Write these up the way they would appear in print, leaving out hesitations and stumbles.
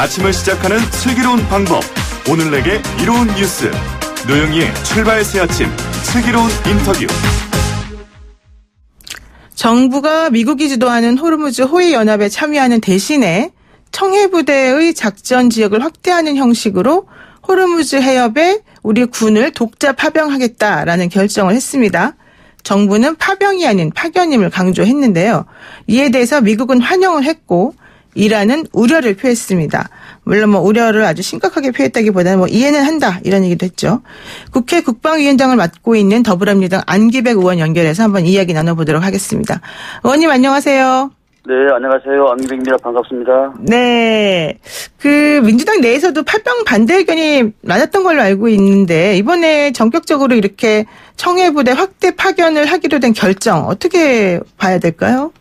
아침을 시작하는 슬기로운 방법. 오늘 내게 이로운 뉴스. 노영희의 출발 새 아침 슬기로운 인터뷰. 정부가 미국이 주도하는 호르무즈 호위 연합에 참여하는 대신에 청해부대의 작전 지역을 확대하는 형식으로 호르무즈 해협에 우리 군을 독자 파병하겠다라는 결정을 했습니다. 정부는 파병이 아닌 파견임을 강조했는데요. 이에 대해서 미국은 환영을 했고 이란은 우려를 표했습니다. 물론 우려를 아주 심각하게 표했다기보다는 이해는 한다 이런 얘기도 했죠. 국회 국방위원장을 맡고 있는 더불어민주당 안기백 의원 연결해서 한번 이야기 나눠보도록 하겠습니다. 의원님 안녕하세요. 네, 안녕하세요. 안기백입니다. 반갑습니다. 네, 민주당 내에서도 파병 반대 의견이 많았던 걸로 알고 있는데 이번에 전격적으로 이렇게 청해부대 확대 파견을 하기로 된 결정 어떻게 봐야 될까요?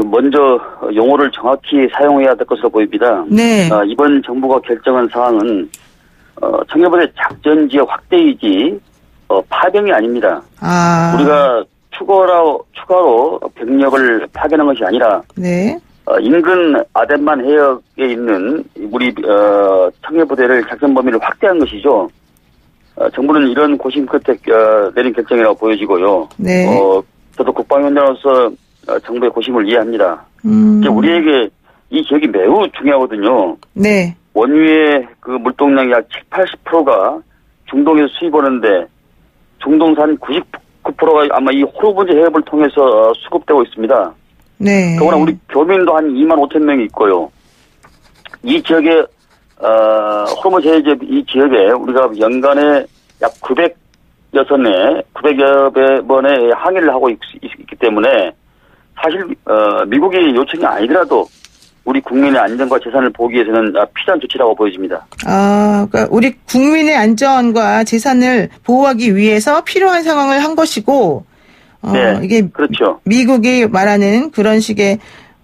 먼저 용어를 정확히 사용해야 될 것으로 보입니다. 네. 이번 정부가 결정한 사항은 청해부대 작전 지역 확대이지 파병이 아닙니다. 우리가 추가로 병력을 파견한 것이 아니라 네. 인근 아덴만 해역에 있는 우리 청해부대를 작전 범위를 확대한 것이죠. 정부는 이런 고심 끝에 내린 결정이라고 보여지고요. 네. 저도 국방위원장으로서 정부의 고심을 이해합니다. 우리에게 이 지역이 매우 중요하거든요. 네. 원유의 물동량이 약 70~80%가 중동에서 수입하는데 중동산 99%가 아마 이 호르무즈 해협을 통해서 수급되고 있습니다. 네. 더구나 우리 교민도 한 25,000명이 있고요. 이 지역에 호르무즈 해협 이 지역에 우리가 연간에 약 900여 번의 항해를 하고 있기 때문에 사실 미국이 요청이 아니더라도 우리 국민의 안전과 재산을 보기 위해서는 필요한 조치라고 보여집니다. 그러니까 우리 국민의 안전과 재산을 보호하기 위해서 필요한 상황을 한 것이고, 네, 이게 그렇죠. 미국이 말하는 그런 식의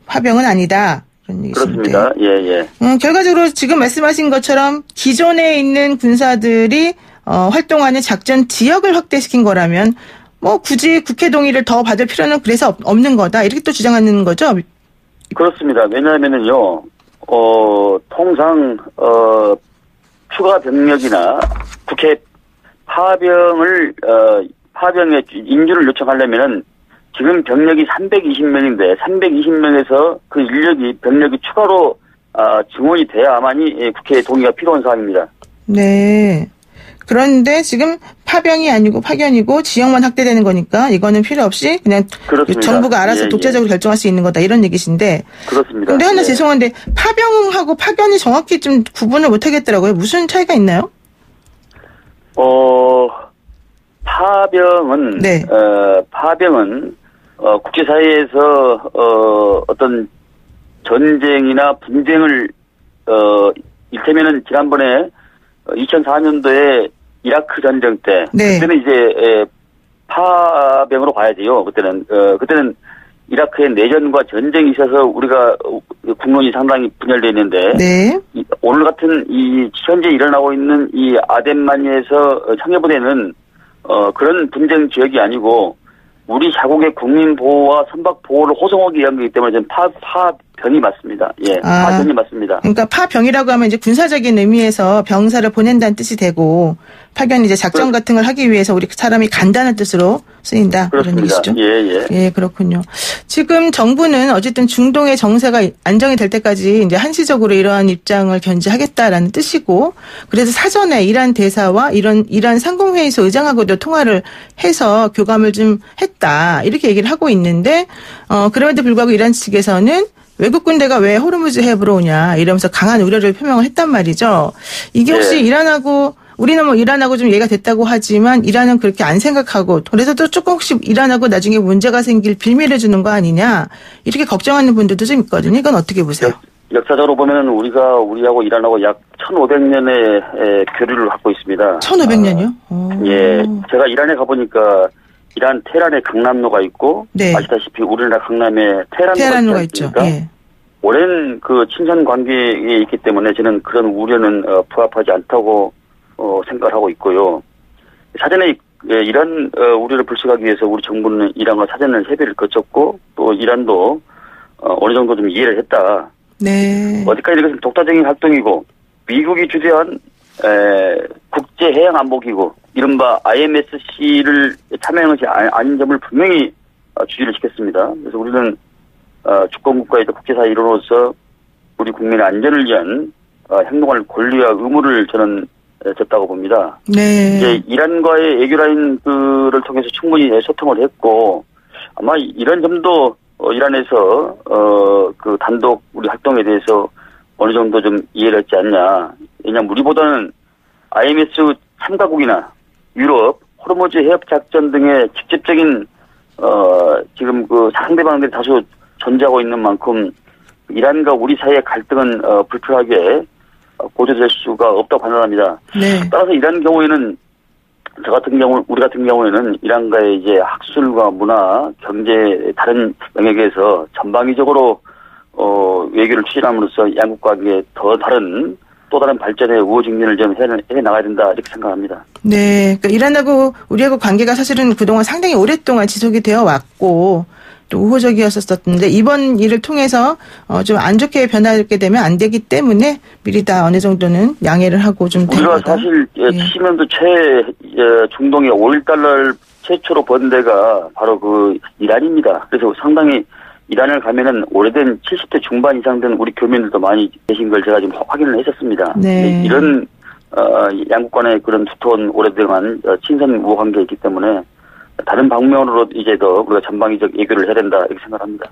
파병은 아니다. 그런 얘기신데. 그렇습니다. 예. 결과적으로 지금 말씀하신 것처럼 기존에 있는 군사들이 활동하는 작전 지역을 확대시킨 거라면 굳이 국회 동의를 더 받을 필요는 그래서 없는 거다. 이렇게 또 주장하는 거죠? 그렇습니다. 왜냐하면은요, 통상, 추가 병력이나 국회 파병에 인주를 요청하려면은 지금 병력이 320명인데 320명에서 그 병력이 추가로, 증원이 돼야만이 국회의 동의가 필요한 사항입니다. 네. 그런데 지금 파병이 아니고 파견이고 지역만 확대되는 거니까 이거는 필요 없이 그냥 그렇습니다. 정부가 알아서 독자적으로 결정할 수 있는 거다 이런 얘기신데. 그렇습니다. 근데 하나 죄송한데 파병하고 파견이 정확히 좀 구분을 못 하겠더라고요. 무슨 차이가 있나요? 파병은 네. 파병은 국제사회에서 어떤 전쟁이나 분쟁을 이를테면은 지난번에 2004년도에 이라크 전쟁 때, 네. 그때는 이제 파병으로 봐야 돼요. 그때는 이라크의 내전과 전쟁이 있어서 우리가 국론이 상당히 분열되어 있는데, 네. 오늘 같은 현재 일어나고 있는 이 아덴만니에서 청해부대는 그런 분쟁 지역이 아니고 우리 자국의 국민 보호와 선박 보호를 호송하기 위한 거기 때문에 저는 파병이 맞습니다. 예, 파병이 맞습니다. 그러니까 파병이라고 하면 이제 군사적인 의미에서 병사를 보낸다는 뜻이 되고 파견이 이제 작전 같은 걸 하기 위해서 우리 사람이 간다는 뜻으로 쓰인다. 그렇습니다. 그런 얘기시죠? 예. 예, 그렇군요. 지금 정부는 어쨌든 중동의 정세가 안정이 될 때까지 이제 한시적으로 이러한 입장을 견지하겠다라는 뜻이고, 그래서 사전에 이란 대사와 이란 상공회의소 의장하고도 통화를 해서 교감을 좀 했다. 이렇게 얘기를 하고 있는데, 그럼에도 불구하고 이란 측에서는 외국 군대가 왜 호르무즈 해협으로 오냐 이러면서 강한 우려를 표명을 했단 말이죠. 이게 혹시 우리는 이란하고 좀 이해가 됐다고 하지만 이란은 그렇게 안 생각하고 그래서 또 조금 혹시 이란하고 나중에 문제가 생길 빌미를 주는 거 아니냐 이렇게 걱정하는 분들도 좀 있거든요. 이건 어떻게 보세요? 역사적으로 보면은 우리하고 이란하고 약 1,500년의 교류를 갖고 있습니다. 1,500년이요? 예, 제가 이란에 가보니까 이란 테헤란에 강남로가 있고, 네. 아시다시피 우리나라 강남에 테헤란로가 있죠. 예. 오랜 친선 관계에 있기 때문에 저는 그런 우려는 부합하지 않다고 생각을 하고 있고요. 사전에 이란 우려를 불식하기 위해서 우리 정부는 이란과 사전에 협의를 거쳤고 또 이란도 어느 정도 좀 이해를 했다. 네. 어디까지 이것은 독자적인 활동이고 미국이 주재한 국제해양안보기구 이른바 IMSC를 참여한 것이 아닌 점을 분명히 주지를 시켰습니다. 그래서 우리는 주권국가이자 국제사회 일원으로서 우리 국민의 안전을 위한 행동할 권리와 의무를 저는 졌다고 봅니다. 네. 이제 이란과의 애교라인들을 통해서 충분히 소통을 했고 아마 이런 점도 이란에서 그 단독 우리 활동에 대해서 어느 정도 좀 이해를 했지 않냐. 왜냐하면 우리보다는 IMS 참가국이나 유럽, 호르무즈 해협 작전 등의 직접적인 지금 그 상대방들이 다수 존재하고 있는 만큼 이란과 우리 사이의 갈등은 불필요하게 고조될 수가 없다고 판단합니다. 네. 따라서 이란 경우에는 우리 같은 경우에는 이란과의 이제 학술과 문화, 경제 다른 영역에서 전방위적으로 외교를 추진함으로써 양국 관계에 또 다른 발전의 우호증진을 좀 해 나가야 된다 이렇게 생각합니다. 네, 그러니까 이란하고 우리하고 관계가 사실은 그동안 상당히 오랫동안 지속이 되어 왔고 또 우호적이었었는데 이번 일을 통해서 좀 안 좋게 변하게 되면 안 되기 때문에 미리 다 어느 정도는 양해를 하고 좀 된 우리가 거다. 사실 70년도 중동의 5.1달러를 최초로 번 데가 바로 그 이란입니다. 그래서 상당히 이란을 가면은 오래된 70대 중반 이상 된 우리 교민들도 많이 계신 걸 제가 지금 확인을 했었습니다. 네. 이런 양국 간의 그런 두터운 오래동안 친선 우호 관계가 있기 때문에 다른 방면으로 이제 더 우리가 전방위적 애교를 해야 된다 이렇게 생각합니다.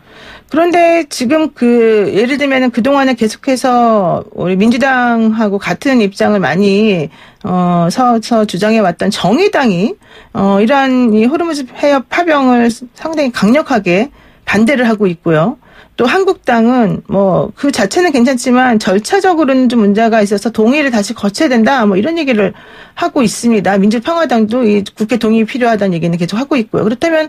그런데 지금 예를 들면은 그동안에 계속해서 우리 민주당하고 같은 입장을 많이 서서 주장해 왔던 정의당이 이러한 이 호르무즈 해협 파병을 상당히 강력하게 반대를 하고 있고요. 또 한국당은 그 자체는 괜찮지만 절차적으로는 좀 문제가 있어서 동의를 다시 거쳐야 된다. 이런 얘기를 하고 있습니다. 민주평화당도 이 국회 동의 필요하다는 얘기는 계속 하고 있고요. 그렇다면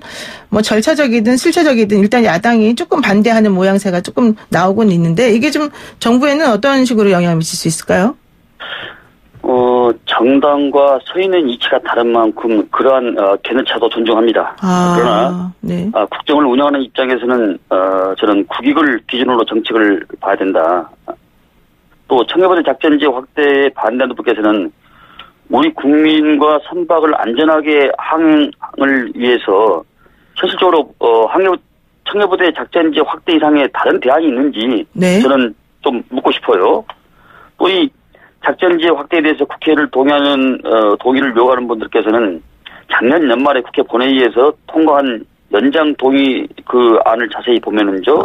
절차적이든 실체적이든 일단 야당이 조금 반대하는 모양새가 조금 나오곤 있는데 이게 좀 정부에는 어떤 식으로 영향을 미칠 수 있을까요? 정당과 서 있는 이치가 다른 만큼 그러한 견해차도 존중합니다. 그러나 네. 국정을 운영하는 입장에서는 저는 국익을 기준으로 정책을 봐야 된다. 또 청해부대 작전지 확대에 반대하는 분께서는 우리 국민과 선박을 안전하게 항행을 위해서 현실적으로 청해부대 작전지 확대 이상의 다른 대안이 있는지 네. 저는 좀 묻고 싶어요. 또 이 작전지의 확대에 대해서 국회를 동의를 요구하는 분들께서는 작년 연말에 국회 본회의에서 통과한 연장 동의 그 안을 자세히 보면은요.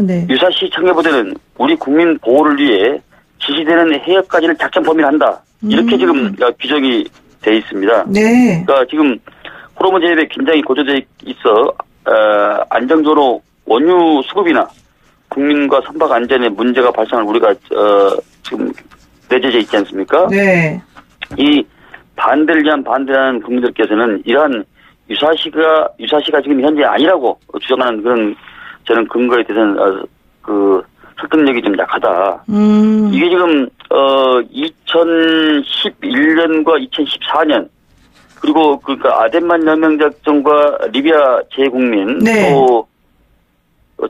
네. 유사시 청해부대는 우리 국민 보호를 위해 지시되는 해역까지를 작전 범위를 한다. 이렇게 지금 규정이 돼 있습니다. 네. 그러니까 지금 호르무즈 해협에 긴장이 고조돼 있어 안정적으로 원유 수급이나 국민과 선박 안전에 문제가 발생할 우리가 지금 내재져 있지 않습니까? 네. 이 반대를 위한 반대하는 국민들께서는 이러한 유사시가 지금 현재 아니라고 주장하는 그런 저는 근거에 대해서는 그 설득력이 좀 약하다. 이게 지금 2011년과 2014년 그리고 그러니까 아덴만 여명 작전과 리비아 재국민 네. 또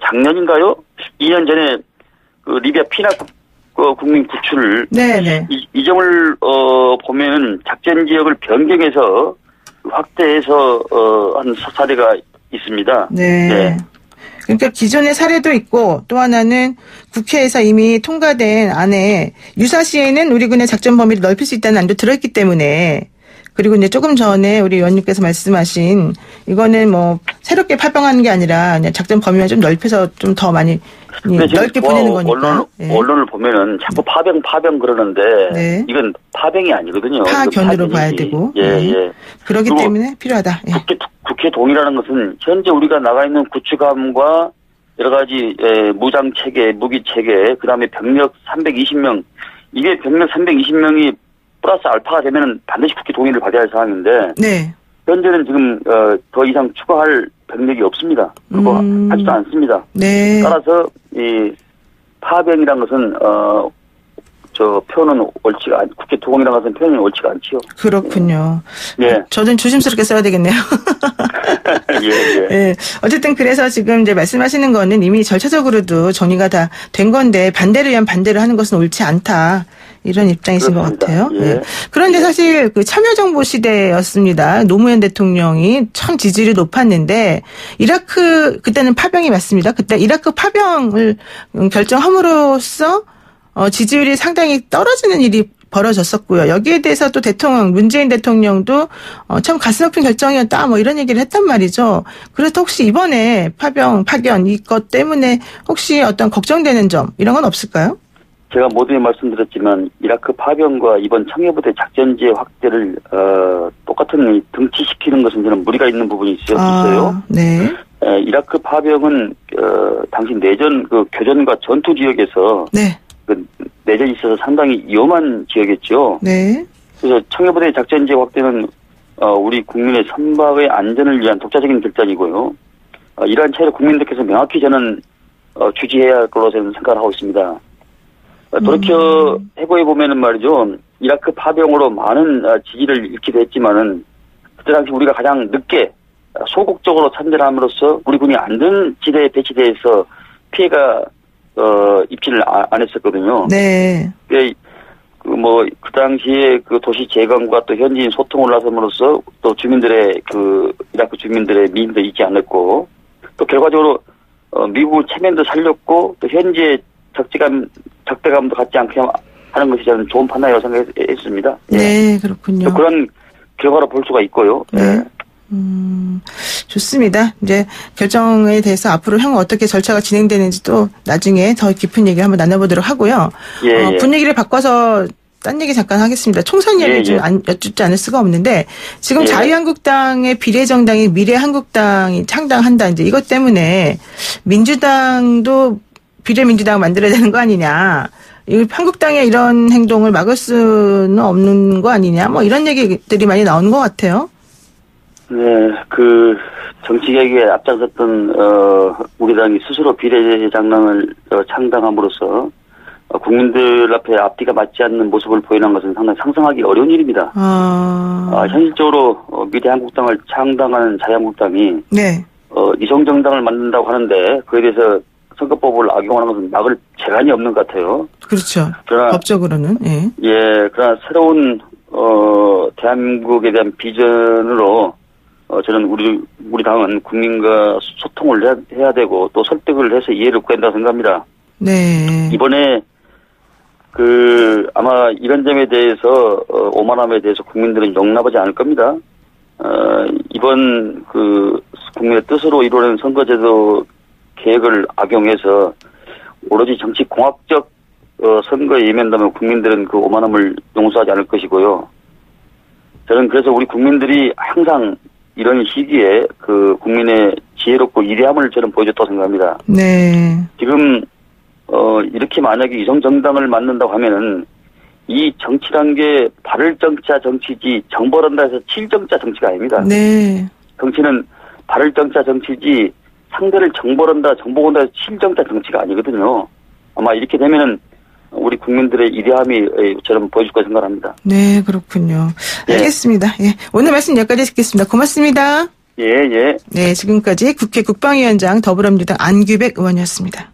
작년인가요? 2년 전에 그 리비아 피나 국민 구출을 네네. 이 점을 보면은 작전 지역을 변경해서 확대해서 한 사례가 있습니다. 네. 네. 그러니까 기존의 사례도 있고 또 하나는 국회에서 이미 통과된 안에 유사시에는 우리 군의 작전 범위를 넓힐 수 있다는 안도 들어있기 때문에 그리고 이제 조금 전에 우리 의원님께서 말씀하신 이거는 새롭게 파병하는 게 아니라 그냥 작전 범위만 좀 넓혀서 좀 더 많이 넓게 보내는 거니까. 언론을 보면은 자꾸 파병 그러는데 네. 이건 파병이 아니거든요. 파견으로 봐야 되고. 예. 그렇기 때문에 필요하다. 예. 국회 동의라는 것은 현재 우리가 나가 있는 구축함과 여러 가지 무장 체계, 무기 체계, 그다음에 병력 320명 이게 병력 320명이 플러스 알파가 되면은 반드시 국회 동의를 받아야 할 상황인데 네. 현재는 지금 더 이상 추가할 병력이 없습니다. 그거 하지도 않습니다. 네. 따라서 이 파병이라는 것은 표현은 옳지가 국회 토공이랑 같은 표현이 옳지가 않지요. 그렇군요. 예. 저는 조심스럽게 써야 되겠네요. 예. 예. 어쨌든 그래서 지금 이제 말씀하시는 거는 이미 절차적으로도 정리가 다 된 건데 반대를 위한 반대를 하는 것은 옳지 않다. 이런 입장이신 그렇습니다. 것 같아요. 예. 예. 그런데 사실 그 참여정부 시대였습니다. 노무현 대통령이 참 지지율이 높았는데 이라크 그때는 파병이 맞습니다. 그때 이라크 파병을 결정함으로써 지지율이 상당히 떨어지는 일이 벌어졌었고요. 여기에 대해서 또 문재인 대통령도 참 가슴 아픈 결정이었다 뭐 이런 얘기를 했단 말이죠. 그래서 혹시 이번에 파견 이것 때문에 혹시 어떤 걱정되는 점 이런 건 없을까요? 제가 모두에 말씀드렸지만 이라크 파병과 이번 청해부대 작전지의 확대를 똑같은 등치시키는 것은 저는 무리가 있는 부분이 있어요. 네. 이라크 파병은 당시 내전 그 교전과 전투 지역에서 네. 그 내전이 있어서 상당히 위험한 지역이었죠. 네. 그래서 청해부대 작전지의 확대는 우리 국민의 선박의 안전을 위한 독자적인 결단이고요. 이러한 차이를 국민들께서 명확히 저는 주지해야 할 걸로 저는 생각을 하고 있습니다. 돌이켜 해보해 보면은 말이죠. 이라크 파병으로 많은 지지를 잃기도 했지만은 그때 당시 우리가 가장 늦게 소극적으로 참전함으로써 우리 군이 안전지대에 배치돼서 피해가 입지를 안 했었거든요. 네. 그 당시에 그 도시 재건과 또 현지인 소통을 나섬으로써 또 주민들의 이라크 주민들의 미움도 잊지 않았고 또 결과적으로 미국 체면도 살렸고 또 현지의 적대감도 갖지 않게 하는 것이 저는 좋은 판단이라고 생각했습니다. 네, 그렇군요. 그런 결과로 볼 수가 있고요. 네. 좋습니다. 이제 결정에 대해서 앞으로 향후 어떻게 절차가 진행되는지도 나중에 더 깊은 얘기를 한번 나눠보도록 하고요. 분위기를 바꿔서 딴 얘기 잠깐 하겠습니다. 총선 얘기 좀 여쭙지 않을 수가 없는데 지금 자유한국당의 비례정당이 미래한국당이 창당한다. 이제 이것 때문에 민주당도 비례민주당을 만들어야 되는 거 아니냐. 한국당의 이런 행동을 막을 수는 없는 거 아니냐. 뭐 이런 얘기들이 많이 나오는 것 같아요. 네, 정치개혁에 앞장섰던 우리 당이 스스로 비례정당을 창당함으로써 국민들 앞에 앞뒤가 맞지 않는 모습을 보이는 것은 상당히 상상하기 어려운 일입니다. 현실적으로 미래한국당을 창당하는 자유한국당이 네. 이성정당을 만든다고 하는데 그에 대해서 선거법을 악용하는 것은 막을 재간이 없는 것 같아요. 그렇죠. 그러나 법적으로는. 그러나 새로운 대한민국에 대한 비전으로 저는 우리 당은 국민과 소통을 해야 되고 또 설득을 해서 이해를 구한다고 생각합니다. 네. 이번에 아마 이런 점에 대해서 오만함에 대해서 국민들은 용납하지 않을 겁니다. 이번 국민의 뜻으로 이루어낸 선거제도 계획을 악용해서 오로지 정치 공학적 선거에 임한다면 국민들은 그 오만함을 용서하지 않을 것이고요. 저는 그래서 우리 국민들이 항상 이런 시기에 국민의 지혜롭고 위대함을 저는 보여줬다고 생각합니다. 네. 지금 이렇게 만약에 이성정당을 만든다고 하면은 이 정치란 게 발을정자 정치지 정벌한다 해서 칠정자 정치가 아닙니다. 네. 정치는 발을정자 정치지 상대를 정벌한다 정복한다 해서 칠정자 정치가 아니거든요. 아마 이렇게 되면은 우리 국민들의 위대함이 저는 보여줄 거라 생각합니다. 네, 그렇군요. 알겠습니다. 오늘 말씀 여기까지 듣겠습니다. 고맙습니다. 네, 지금까지 국회 국방위원장 더불어민주당 안규백 의원이었습니다.